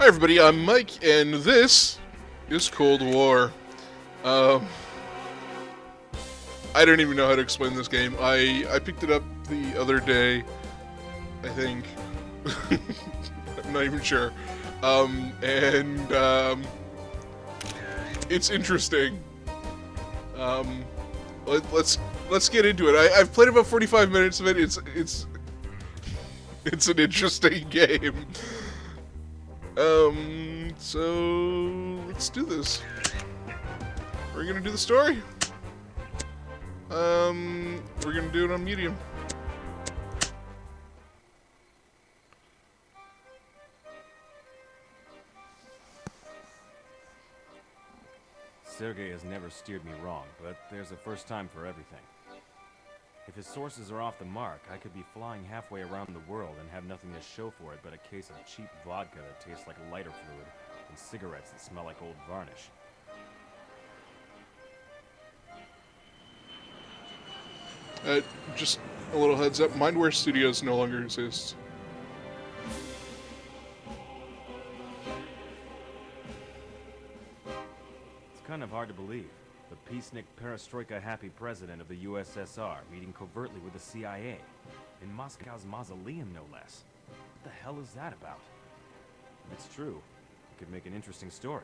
Hi everybody, I'm Mike, and this is Cold War. Um, I don't even know how to explain this game. I picked it up the other day, I think. I'm not even sure. And it's interesting. Um, let's get into it. I've played about 45 minutes of it. It's an interesting game. So let's do this. We're gonna do the story. We're gonna do it on medium. Sergei has never steered me wrong, but there's a first time for everything. If his sources are off the mark, I could be flying halfway around the world and have nothing to show for it but a case of cheap vodka that tastes like lighter fluid and cigarettes that smell like old varnish. Just a little heads up, Mindware Studios no longer exists. It's kind of hard to believe. The peacenik perestroika-happy president of the USSR meeting covertly with the CIA. In Moscow's mausoleum, no less. What the hell is that about? If it's true, it could make an interesting story.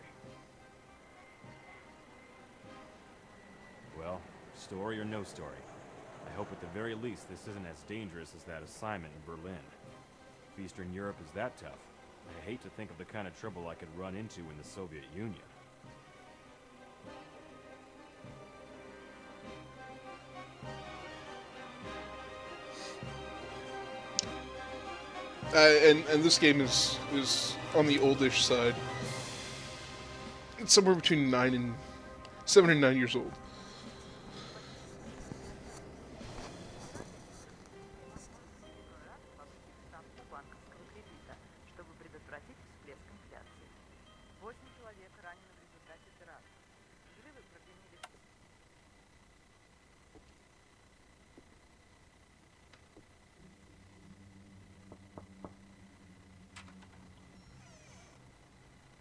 Well, story or no story, I hope at the very least this isn't as dangerous as that assignment in Berlin. If Eastern Europe is that tough, I hate to think of the kind of trouble I could run into in the Soviet Union. And this game is on the oldish side. It's somewhere between 7 and 9 years old.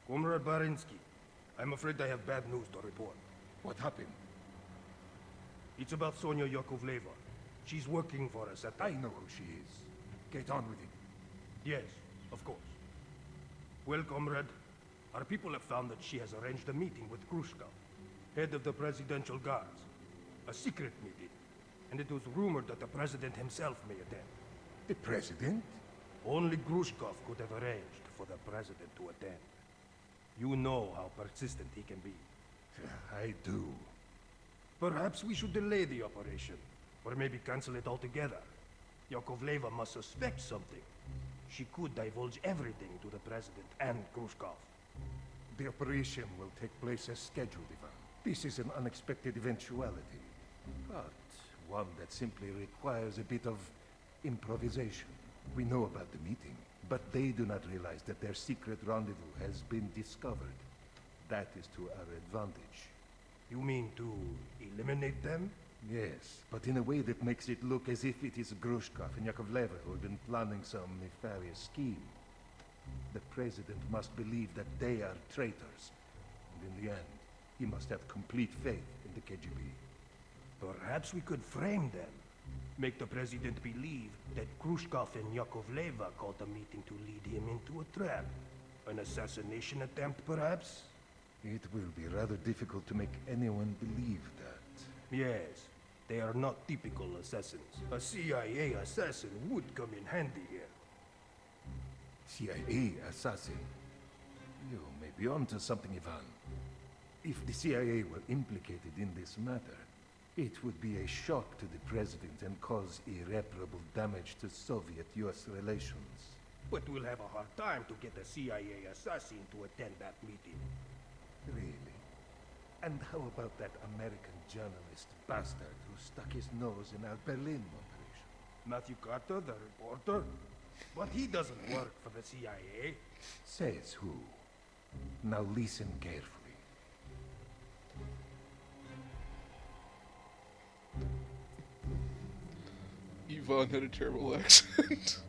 Comrade Barinsky, I'm afraid I have bad news to report. What happened? It's about Sonya Yakovleva. She's working for us at the... I know who she is. Get on with it. Yes, of course. Well, comrade, our people have found that she has arranged a meeting with Khrushchev, head of the Presidential Guards. A secret meeting. And it was rumored that the president himself may attend. The president? Only Khrushchev could have arranged for the president to attend. You know how persistent he can be. I do. Perhaps we should delay the operation, or maybe cancel it altogether. Yakovleva must suspect something. She could divulge everything to the president and Khrushchev. The operation will take place as scheduled, Ivan. This is an unexpected eventuality, but one that simply requires a bit of improvisation. We know about the meeting, but they do not realize that their secret rendezvous has been discovered. That is to our advantage. You mean to eliminate them? Yes, but in a way that makes it look as if it is Grushkov and Yakovleva who have been planning some nefarious scheme. The president must believe that they are traitors, and in the end, he must have complete faith in the KGB. Perhaps we could frame them. Make the president believe that Khrushchev and Yakovleva called the meeting to lead him into a trap. An assassination attempt, perhaps? It will be rather difficult to make anyone believe that. Yes, they are not typical assassins. A CIA assassin would come in handy here. CIA assassin? You may be onto something, Ivan. If the CIA were implicated in this matter, it would be a shock to the president and cause irreparable damage to Soviet-US relations. But we'll have a hard time to get a CIA assassin to attend that meeting. Really? And how about that American journalist bastard who stuck his nose in our Berlin operation? Matthew Carter, the reporter? But he doesn't work for the CIA. Says who? Now listen carefully. Yvonne had a terrible accent.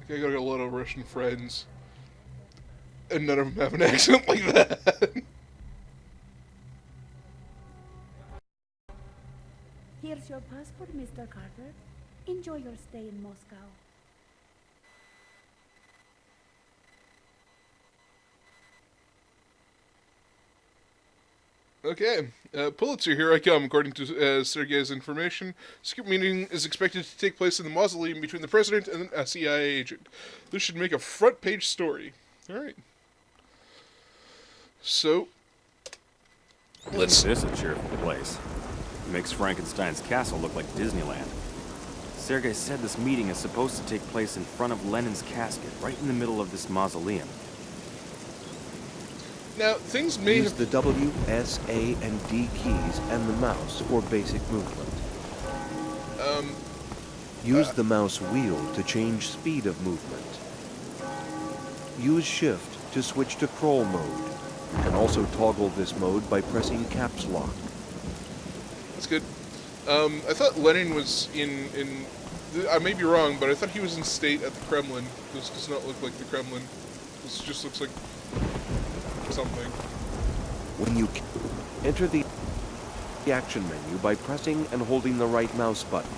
Like, I got a lot of Russian friends, and none of them have an accent like that. Here's your passport, Mr. Carter. Enjoy your stay in Moscow. Okay, Pulitzer, here I come. According to Sergei's information, secret meeting is expected to take place in the mausoleum between the president and a CIA agent. This should make a front-page story. Alright. So, let's... This is a cheerful place. Makes Frankenstein's castle look like Disneyland. Sergei said this meeting is supposed to take place in front of Lenin's casket, right in the middle of this mausoleum. Now, things may Use have... the W, S, A, and D keys and the mouse for basic movement. Use the mouse wheel to change speed of movement. Use Shift to switch to crawl mode. You can also toggle this mode by pressing caps lock. That's good. I thought Lenin was in... I may be wrong, but I thought he was in state at the Kremlin. This does not look like the Kremlin. This just looks like... something. When you enter the action menu by pressing and holding the right mouse button,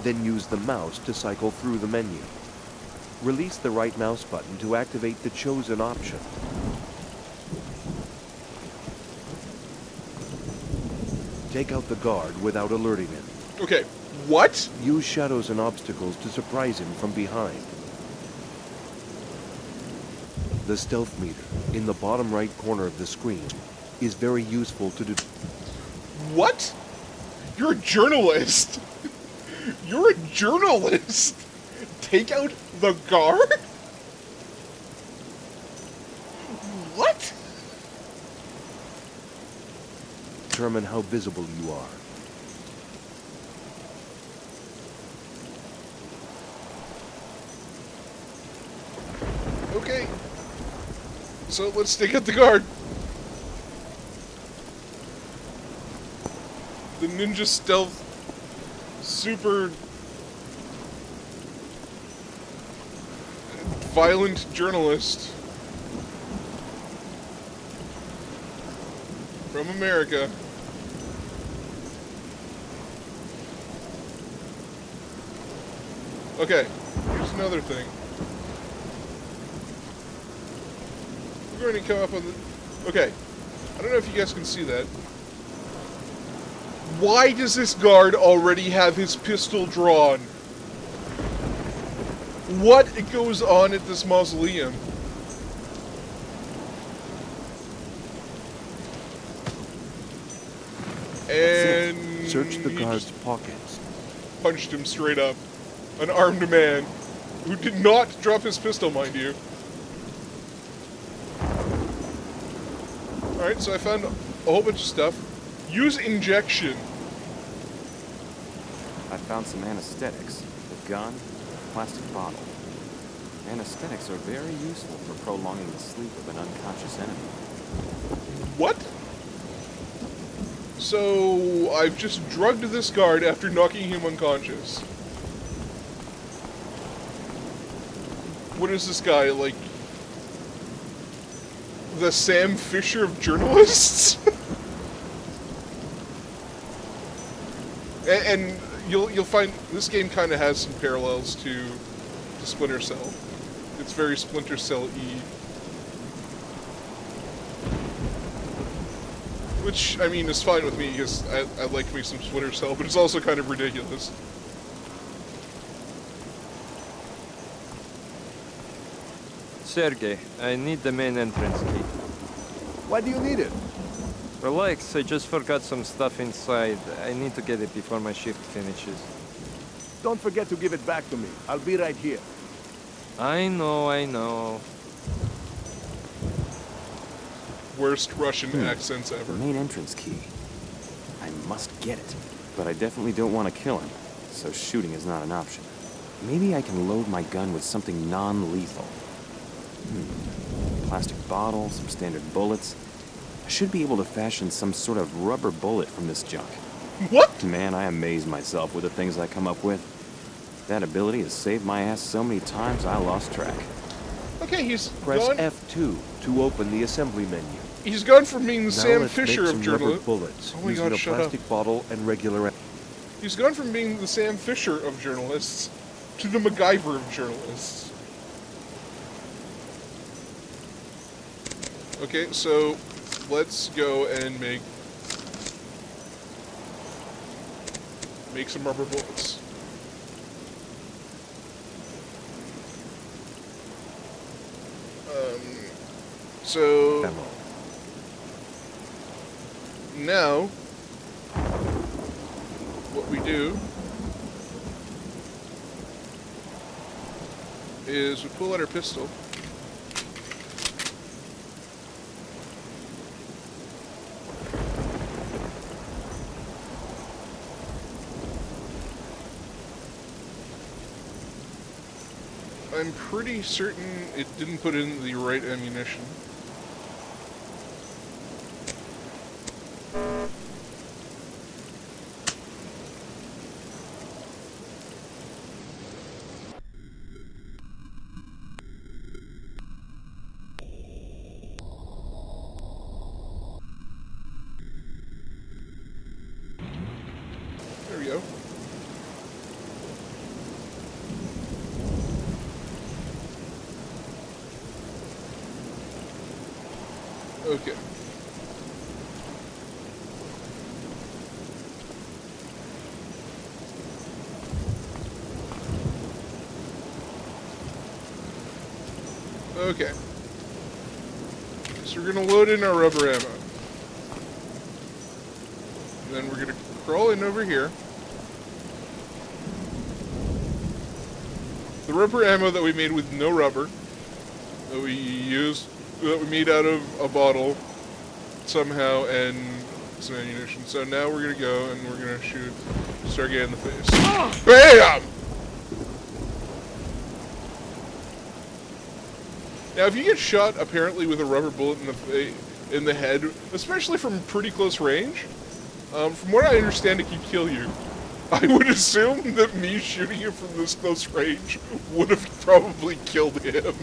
then use the mouse to cycle through the menu. Release the right mouse button to activate the chosen option. Take out the guard without alerting him. Okay, what? Use shadows and obstacles to surprise him from behind. The stealth meter, in the bottom right corner of the screen, is very useful to do. What? You're a journalist. You're a journalist. Take out the guard? What? Determine how visible you are. Okay. So let's take out the guard. The ninja stealth super violent journalist from America. Okay, here's another thing. We're going to come up on the... Okay, I don't know if you guys can see that. Why does this guard already have his pistol drawn? What goes on at this mausoleum? And... Search the he guard's just pockets. punched him straight up. An armed man who did not drop his pistol, mind you. Alright, so I found a whole bunch of stuff. Use injection. I found some anesthetics, a gun, a plastic bottle. Anesthetics are very useful for prolonging the sleep of an unconscious enemy. What? So, I've just drugged this guard after knocking him unconscious. What is this guy, like... the Sam Fisher of journalists? and you'll find this game kind of has some parallels to Splinter Cell. It's very Splinter Cell-y. Which, I mean, is fine with me, because I like me some Splinter Cell, but it's also kind of ridiculous. Sergey, I need the main entrance key. Why do you need it? Relax, I just forgot some stuff inside. I need to get it before my shift finishes. Don't forget to give it back to me. I'll be right here. I know. Worst Russian accents The ever. main entrance key. I must get it, but I definitely don't want to kill him, so shooting is not an option. Maybe I can load my gun with something non-lethal. Plastic bottle, some standard bullets. I should be able to fashion some sort of rubber bullet from this junk. What? Man, I amaze myself with the things I come up with. That ability has saved my ass so many times I lost track. Okay, he's Press gone. F2 to open the assembly menu. He's gone from being the Now Sam let's Fisher make of some rubber journalists. bullets Oh my using God, a shut plastic bottle and regular. He's gone from being the Sam Fisher of journalists to the MacGyver of journalists. Okay, so let's go and make some rubber bullets. So Ammo. now what we do is we pull out our pistol. I'm pretty certain it didn't put in the right ammunition. There we go. Okay. Okay. So we're gonna load in our rubber ammo. And then we're gonna crawl in over here. The rubber ammo that we made with no rubber, that we made out of a bottle somehow, and some ammunition. So now we're gonna go and we're gonna shoot Sergey in the face. BAM! Now, if you get shot apparently with a rubber bullet in the head, especially from pretty close range, from what I understand, it can kill you. I would assume that me shooting him from this close range would have probably killed him.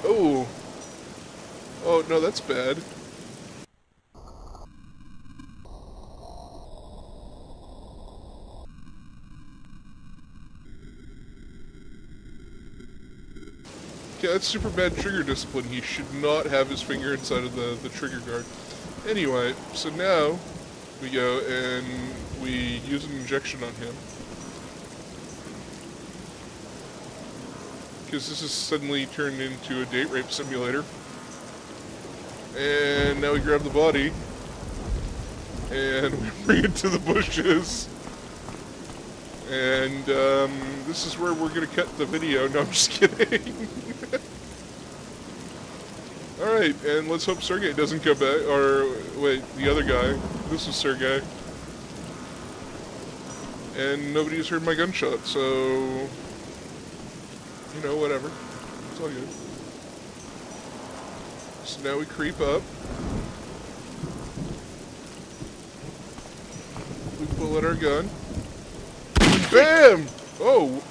Oh. Oh, no, that's bad. Okay, that's super bad trigger discipline. He should not have his finger inside of the trigger guard. Anyway, so now we go and we use an injection on him. Because this has suddenly turned into a date rape simulator. And now we grab the body and we bring it to the bushes. And this is where we're going to cut the video. No, I'm just kidding. Alright, and let's hope Sergey doesn't come back. Or, wait, the other guy. This is Sergey. And nobody's heard my gunshot, so... you know, whatever. It's all good. So now we creep up. We pull out our gun. And BAM! Oh!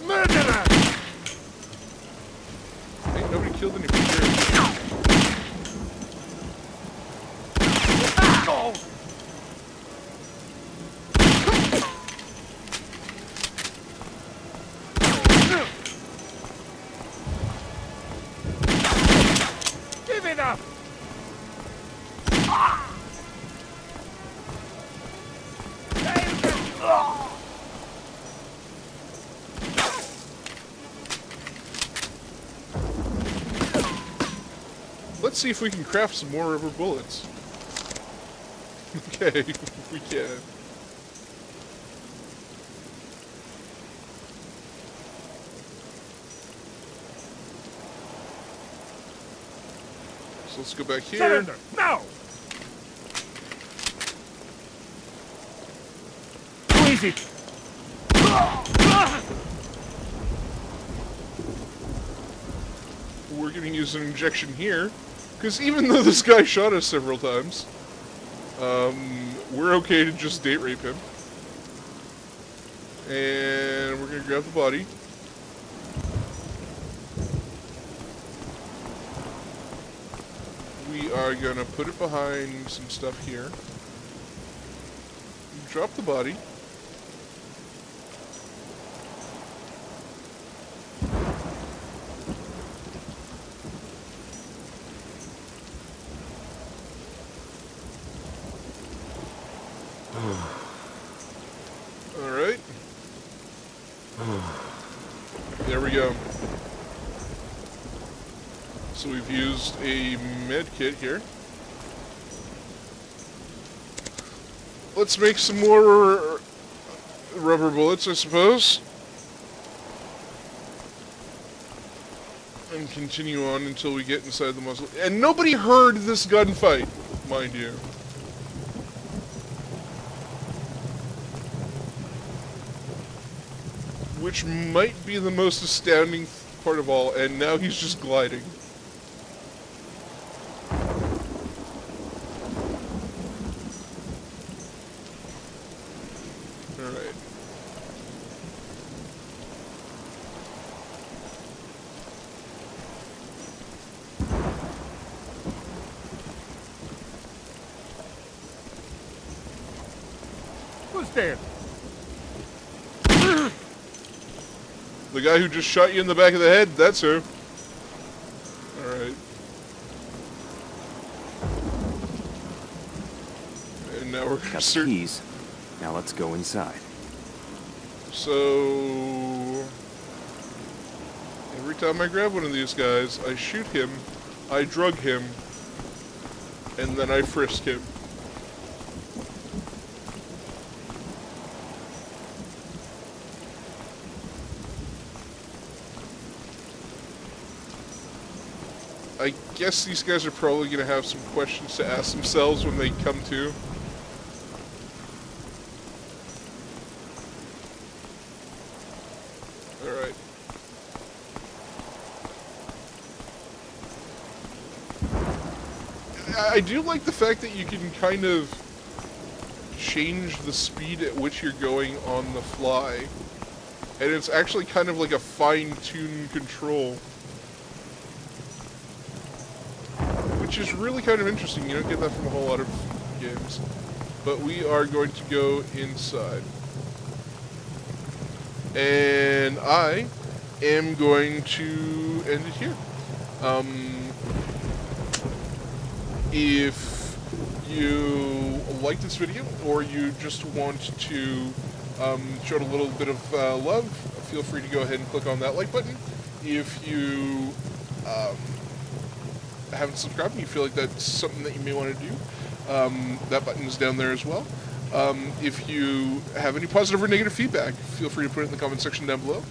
Murderer! Ain't nobody killed anybody here. Oh! Give it up! Let's see if we can craft some more rubber bullets. Okay, we can. So let's go back here. Surrender! Now! Who is it? We're gonna use an injection here, because even though this guy shot us several times, We're okay to just date rape him. And we're gonna grab the body. We are gonna put it behind some stuff here. Drop the body. Alright. There we go. So we've used a med kit here. Let's make some more rubber bullets, I suppose. And continue on until we get inside the muzzle. And nobody heard this gunfight, mind you. Which might be the most astounding part of all, and now he's just gliding. Alright. Who's there? The guy who just shot you in the back of the head, that's who. Alright. And now we're gonna Got the start. keys. Now let's go inside. So every time I grab one of these guys, I shoot him, I drug him, and then I frisk him. I guess these guys are probably going to have some questions to ask themselves when they come to. Alright. I do like the fact that you can kind of change the speed at which you're going on the fly. And it's actually kind of like a fine-tuned control. Which is really kind of interesting. You don't get that from a whole lot of games. But we are going to go inside. And I am going to end it here. If you like this video, or you just want to show it a little bit of love, feel free to go ahead and click on that like button. If you haven't subscribed and you feel like that's something that you may want to do, that button is down there as well. If you have any positive or negative feedback, feel free to put it in the comment section down below.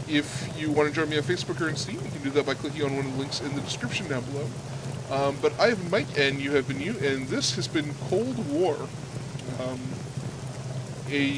If you want to join me on Facebook or on Steam, you can do that by clicking on one of the links in the description down below. But I have been Mike, and you have been you, and this has been Cold War. A